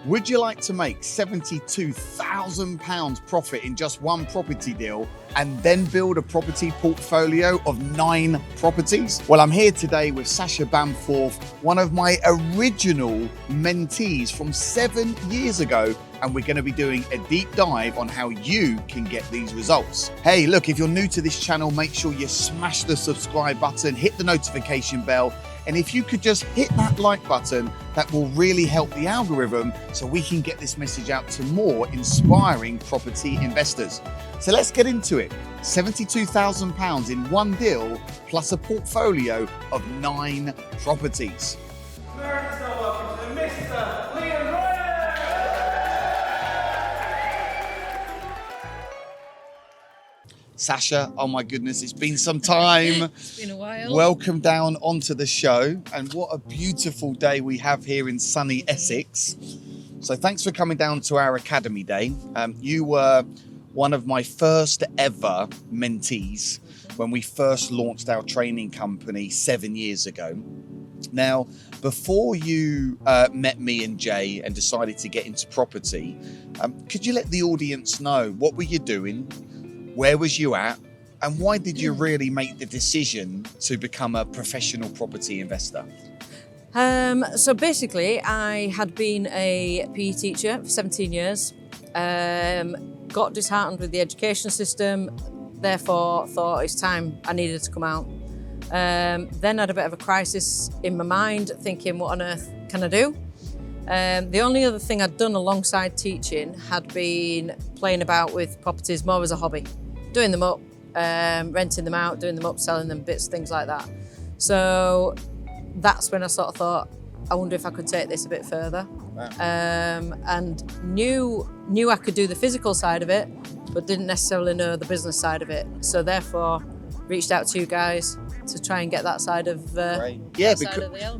Would you like to make £72,000 profit in just one property deal and then build a property portfolio of 9 properties? Well, I'm here today with Sacha Bamforth, one of my original mentees from 7 years ago, and we're going to be doing a deep dive on how you can get these results. Hey, look, if you're new to this channel, make sure you smash the subscribe button, hit the notification bell, and if you could just hit that like button, that will really help the algorithm so we can get this message out to more inspiring property investors. So let's get into it. £72,000 in one deal plus a portfolio of 9 properties. Welcome to Mr. Leon. Sasha, oh my goodness, it's been some time. It's been a while. Welcome down onto the show, and what a beautiful day we have here in sunny Essex. So thanks for coming down to our Academy Day. You were one of my first ever mentees when we first launched our training company 7 years ago. Now, before you met me and Jay and decided to get into property, could you let the audience know what were you doing? Where was you at? And why did you really make the decision to become a professional property investor? So basically, I had been a PE teacher for 17 years, got disheartened with the education system, therefore thought it's time I needed to come out. Then had a bit of a crisis in my mind, thinking, what on earth can I do? The only other thing I'd done alongside teaching had been playing about with properties more as a hobby, doing them up, renting them out, doing them up, selling them bits, things like that. So that's when I sort of thought, I wonder if I could take this a bit further. Wow. And knew I could do the physical side of it, but didn't necessarily know the business side of it. So therefore, reached out to you guys to try and get that side of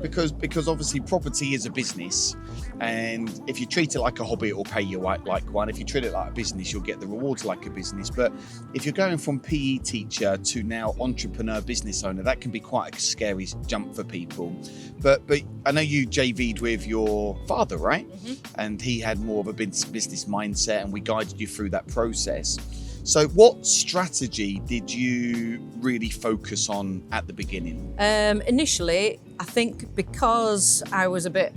because obviously property is a business, and if you treat it like a hobby, it will pay you like one. If you treat it like a business, you'll get the rewards like a business. But if you're going from PE teacher to now entrepreneur business owner, that can be quite a scary jump for people. But I know you JV'd with your father, right? Mm-hmm. And he had more of a business mindset, and we guided you through that process. So what strategy did you really focus on at the beginning? Initially, I think because I was it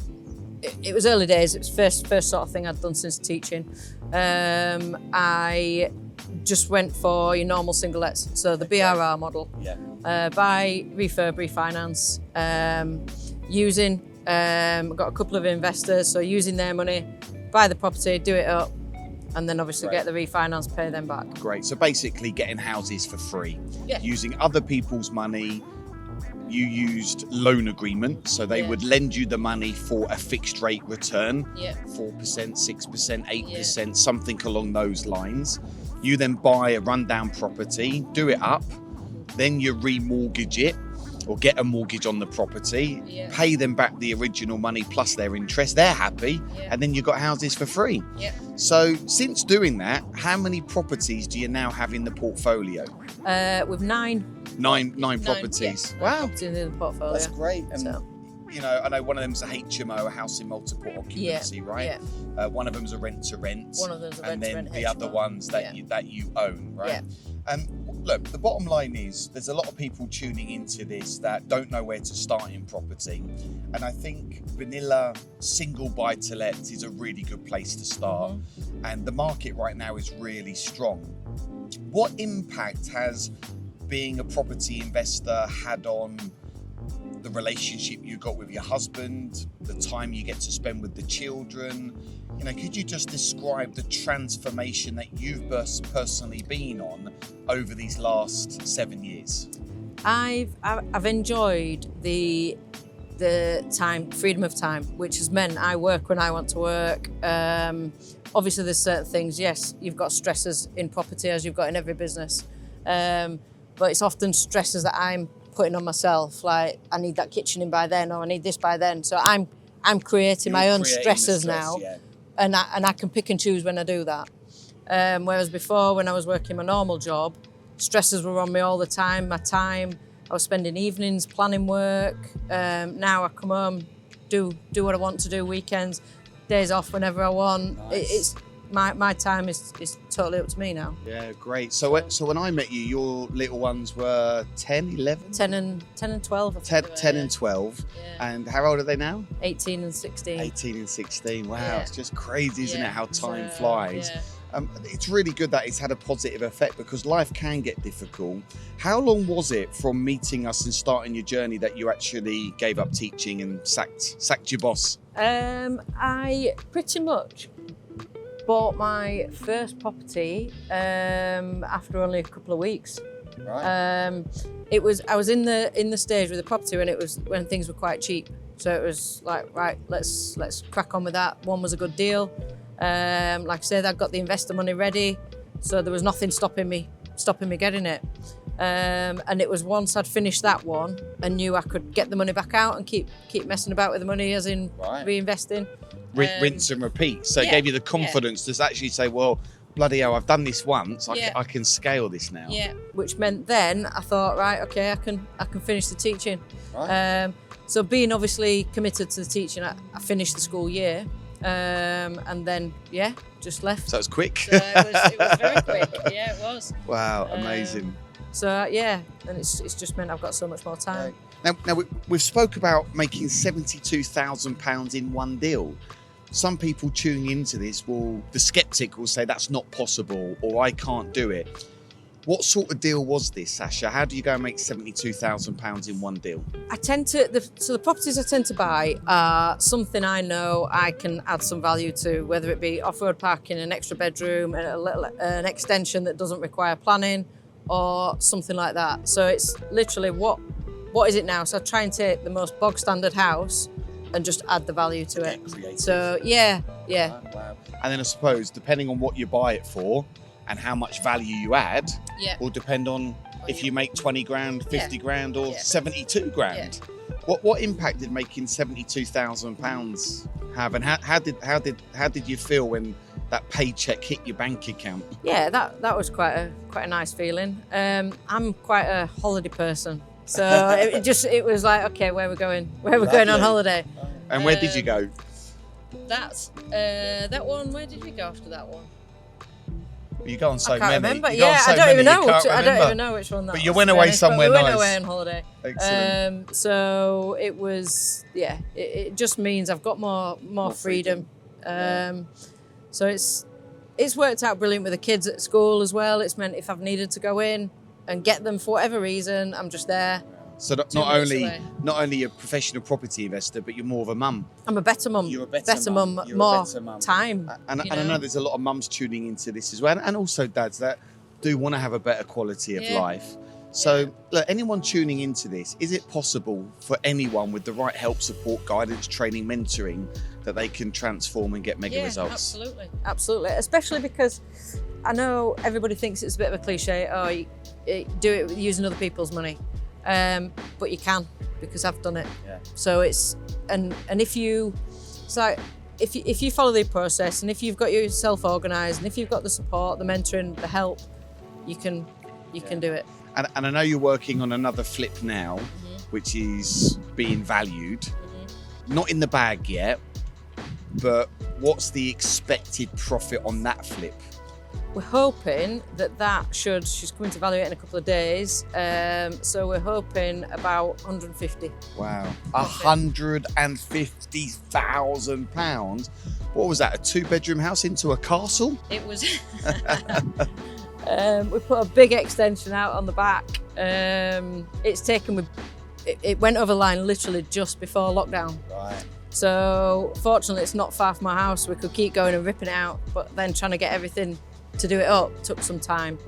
was early days, it was first sort of thing I'd done since teaching. I just went for your normal single lets, so the BRR model. Yeah. Buy, refurb, refinance, got a couple of investors, so using their money, buy the property, do it up, and then obviously get the refinance, pay them back. Great. So basically getting houses for free, yeah. Using other people's money. You used loan agreement, so they would lend you the money for a fixed rate return, 4%, 6%, 8%, something along those lines. You then buy a rundown property, do it up, then you remortgage it, or get a mortgage on the property, pay them back the original money plus their interest, they're happy, and then you've got houses for free. So since doing that, how many properties do you now have in the portfolio? With nine properties. Yeah, wow. Properties in the portfolio. That's great. And so, you know, I know one of them's a HMO, a house in multiple occupancy, right? Yeah. One of them's a rent to rent. One of them's a and rent to then rent the HMO. other ones that you own, right? Look, the bottom line is there's a lot of people tuning into this that don't know where to start in property. And I think vanilla single buy to let is a really good place to start. Mm-hmm. And the market right now is really strong. What impact has being a property investor had on the relationship you got with your husband, the time you get to spend with the children? You know, could you just describe the transformation that you've personally been on over these last 7 years? I've enjoyed the time, freedom of time, which has meant I work when I want to work. Obviously, there's certain things. Yes, you've got stresses in property as you've got in every business, but it's often stresses that I'm putting on myself. Like I need that kitchen in by then, or I need this by then. So I'm creating my own stresses now, and I can pick and choose when I do that. Whereas before, when I was working my normal job, stresses were on me all the time. I was spending evenings planning work. Now I come home, do what I want to do, weekends. days off whenever I want. Nice. It's my time is totally up to me now. Yeah, great. So when I met you, your little ones were 10, 11? 10 and 12. I 10, think they were, 10 yeah. and 12. Yeah. And how old are they now? 18 and 16. 18 and 16. Wow, Yeah. it's just crazy, isn't it, how time So, flies? yeah. It's really good that it's had a positive effect because life can get difficult. How long was it from meeting us and starting your journey that you actually gave up teaching and sacked your boss? I pretty much bought my first property after only a couple of weeks. Right. I was in the stage with the property when things were quite cheap. So it was like, right, let's crack on with that. One was a good deal. Like I said, I got the investor money ready, so there was nothing stopping me getting it. And it was once I'd finished that one and knew I could get the money back out and keep messing about with the money, as in reinvesting. Rinse and repeat. So it yeah, gave you the confidence to actually say, well, bloody hell, I've done this once. Yeah. I can scale this now. Yeah, which meant then I thought, right, okay, I can finish the teaching. Right. So being obviously committed to the teaching, I finished the school year, and then just left. So it was quick. So it was very quick. Yeah, it was. Wow, amazing. So and it's just meant I've got so much more time. Now we've spoke about making £72,000 in one deal. Some people tuning into this the skeptic will say that's not possible or I can't do it. What sort of deal was this, Sasha? How do you go and make £72,000 in one deal? The properties I tend to buy are something I know I can add some value to, whether it be off-road parking, an extra bedroom, an extension that doesn't require planning, or something like that. So it's literally what is it now? So I try and take the most bog standard house and just add the value to it. Creative. So yeah. Wow. And then I suppose depending on what you buy it for and how much value you add will depend on if you make 20 grand, 50 grand or 72 grand. Yeah. What impact did making £72,000 have, and how did you feel when that paycheck hit your bank account? Yeah, that was quite a nice feeling. I'm quite a holiday person. So it was like, okay, where we're going on holiday. And where did you go? That's that one. Where did we go after that one? You go on so I can't many. remember. You go on so I don't many, even know. I don't even know which one that was. But you went away somewhere nice. We went away on holiday. Excellent. So it was, it just means I've got more freedom. So it's worked out brilliant with the kids at school as well. It's meant if I've needed to go in and get them for whatever reason, I'm just there. So not only a professional property investor, but you're more of a mum. I'm a better mum. You're a better mum. You're More a better mum. time. And I know there's a lot of mums tuning into this as well, and also dads that do want to have a better quality of life. So look, anyone tuning into this, is it possible for anyone with the right help, support, guidance, training, mentoring, that they can transform and get mega results? Absolutely. Especially because I know everybody thinks it's a bit of a cliche. Oh, you do it using other people's money. But you can, because I've done it. Yeah. So it's and if you follow the process, and if you've got yourself organised, and if you've got the support, the mentoring, the help, you can do it. And I know you're working on another flip now, which is being valued. Not in the bag yet, but what's the expected profit on that flip? We're hoping she's coming to value it in a couple of days. So we're hoping about 150. Wow. £150,000. What was that? A 2-bedroom house into a castle? It was. We put a big extension out on the back. It went over the line literally just before lockdown. Right. So fortunately it's not far from my house. We could keep going and ripping it out, but then trying to get everything to do it up took some time.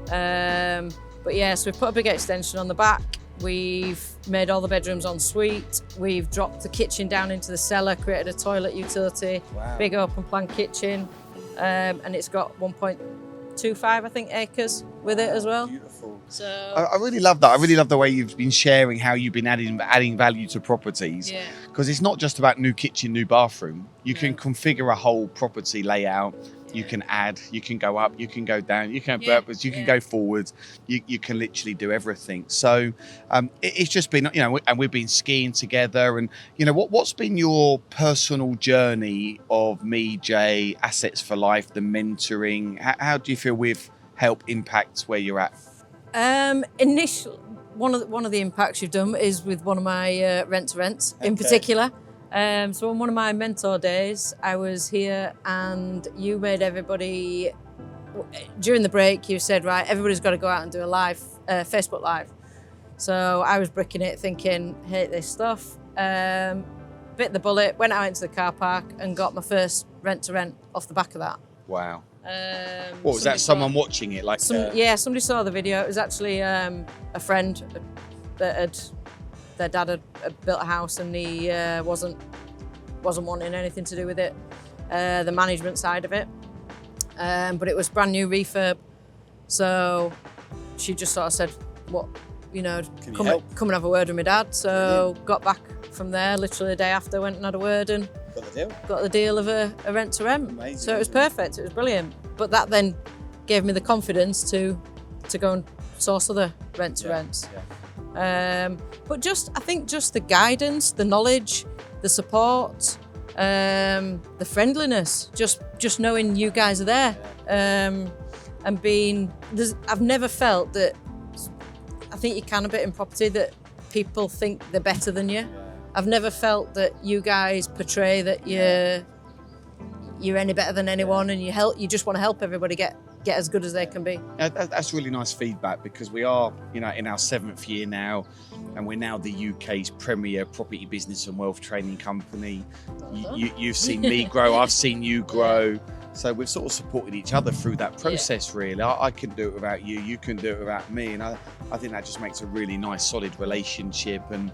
But yeah, so we've put a big extension on the back. We've made all the bedrooms en suite. We've dropped the kitchen down into the cellar, created a toilet utility, big open plan kitchen, and it's got 1.25, I think, acres with it as well. Beautiful. So I really love that. I really love the way you've been sharing how you've been adding value to properties. Because it's not just about new kitchen, new bathroom. You can configure a whole property layout, You can add, you can go up, you can go down, you can go Yeah, backwards, you can go forwards, you can literally do everything. So it's just been, and we've been skiing together. And, what's been your personal journey of me, Jay, Assets for Life, the mentoring? How do you feel we've helped impact where you're at? Initially, one of the impacts you've done is with one of my rent-to-rents in particular. So on one of my mentor days, I was here and you made everybody, during the break, you said, right, everybody's got to go out and do a live, Facebook Live. So I was bricking it thinking, hate this stuff. Bit the bullet, went out into the car park and got my first rent-to-rent off the back of that. Wow. What was that? Someone watching it? Yeah, somebody saw the video. It was actually a friend that their dad had built a house and he wasn't wanting anything to do with it, the management side of it. But it was brand new refurb. So she just sort of said, come and have a word with my dad. So got back from there, literally the day after, went and had a word and got the deal of a rent-to-rent. Amazing, so it was perfect, it was brilliant. But that then gave me the confidence to go and source other rent-to-rents. But I think just the guidance, the knowledge, the support, the friendliness, just knowing you guys are there, and I've never felt that. I think you can a bit in property that people think they're better than you. I've never felt that you guys portray that you're any better than anyone, and you just want to help everybody get as good as they can be. That's really nice feedback, because we are, in our 7th year now, and we're now the UK's premier property business and wealth training company. You've seen me grow, I've seen you grow. So we've sort of supported each other through that process, really. I couldn't do it without you, you couldn't do it without me. And I think that just makes a really nice, solid relationship. And,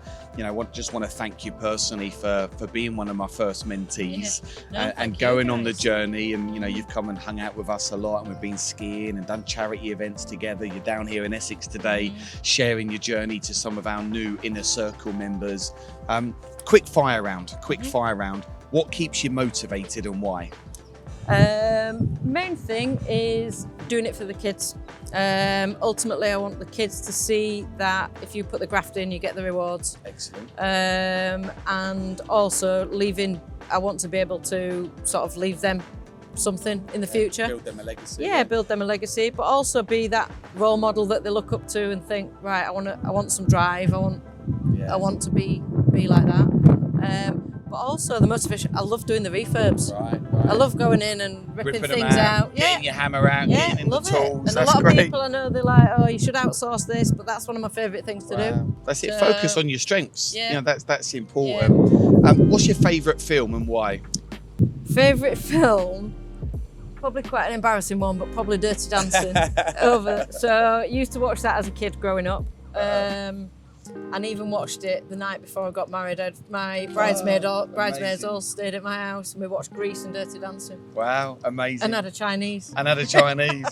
just want to thank you personally for being one of my first mentees and going on the journey. And, you've come and hung out with us a lot, and we've been skiing and done charity events together. You're down here in Essex today, sharing your journey to some of our new inner circle members. Quick fire round. What keeps you motivated and why? Main thing is doing it for the kids. Ultimately, I want the kids to see that if you put the graft in, you get the rewards. Excellent. And also I want to be able to sort of leave them something in the future. Build them a legacy. Yeah, build them a legacy, but also be that role model that they look up to and think, right, I want some drive. I want to be like that. But also the motivation, I love doing the refurbs. Right. I love going in and ripping things out. Getting your hammer out, getting in the tools. And a lot of people I know, they're like, oh, you should outsource this, but that's one of my favourite things to do. That's it, focus on your strengths. Yeah. That's important. What's your favourite film and why? Favourite film? Probably quite an embarrassing one, but probably Dirty Dancing. So I used to watch that as a kid growing up. And even watched it the night before I got married. My bridesmaids all stayed at my house, and we watched Grease and Dirty Dancing. Wow, amazing. And had a Chinese.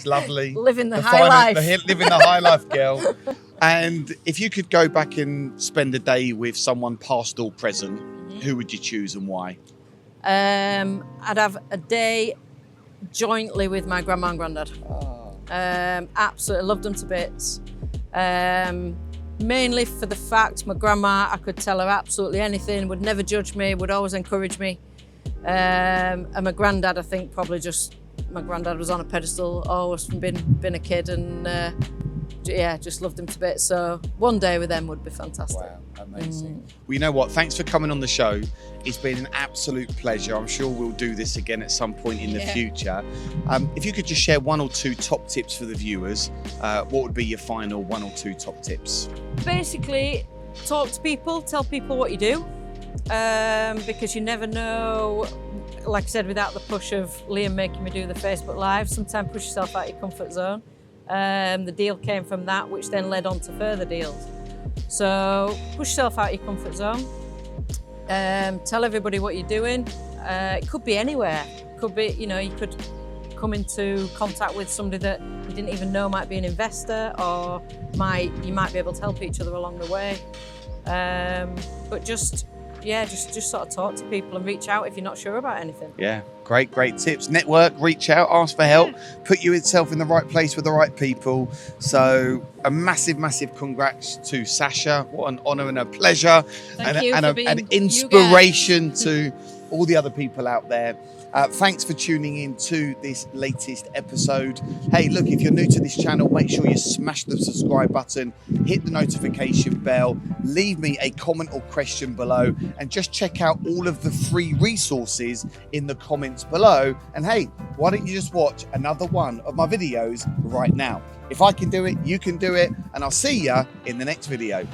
Lovely. Living the high life. Living the high life, girl. And if you could go back and spend a day with someone past or present, who would you choose and why? I'd have a day jointly with my grandma and granddad. Absolutely loved them to bits. Mainly for the fact my grandma, I could tell her absolutely anything, would never judge me, would always encourage me. And my granddad, I think probably my granddad was on a pedestal always from being a kid, and just loved him to bits. So one day with them would be fantastic. Wow, amazing. Well, you know what? Thanks for coming on the show. It's been an absolute pleasure. I'm sure we'll do this again at some point in the future. If you could just share 1 or 2 top tips for the viewers, what would be your final 1 or 2 top tips? Basically, Talk to people, tell people what you do, because you never know. Like I said, without the push of Liam making me do the Facebook Live, sometimes push yourself out of your comfort zone. The deal came from that, which then led on to further deals. So push yourself out of your comfort zone. Tell everybody what you're doing. It could be anywhere. It could be, you could come into contact with somebody that you didn't even know might be an investor, or you might be able to help each other along the way. But just sort of talk to people and reach out if you're not sure about anything. Yeah, Great tips. Network, reach out, ask for help, put yourself in the right place with the right people. So a massive congrats to Sasha. What an honor and a pleasure. Thank you for being an you inspiration to all the other people out there. Thanks for tuning in to this latest episode. Hey, look, if you're new to this channel, make sure you smash the subscribe button, hit the notification bell, leave me a comment or question below, and just check out all of the free resources in the comments below. And hey, why don't you just watch another one of my videos right now? If I can do it, you can do it, and I'll see ya in the next video.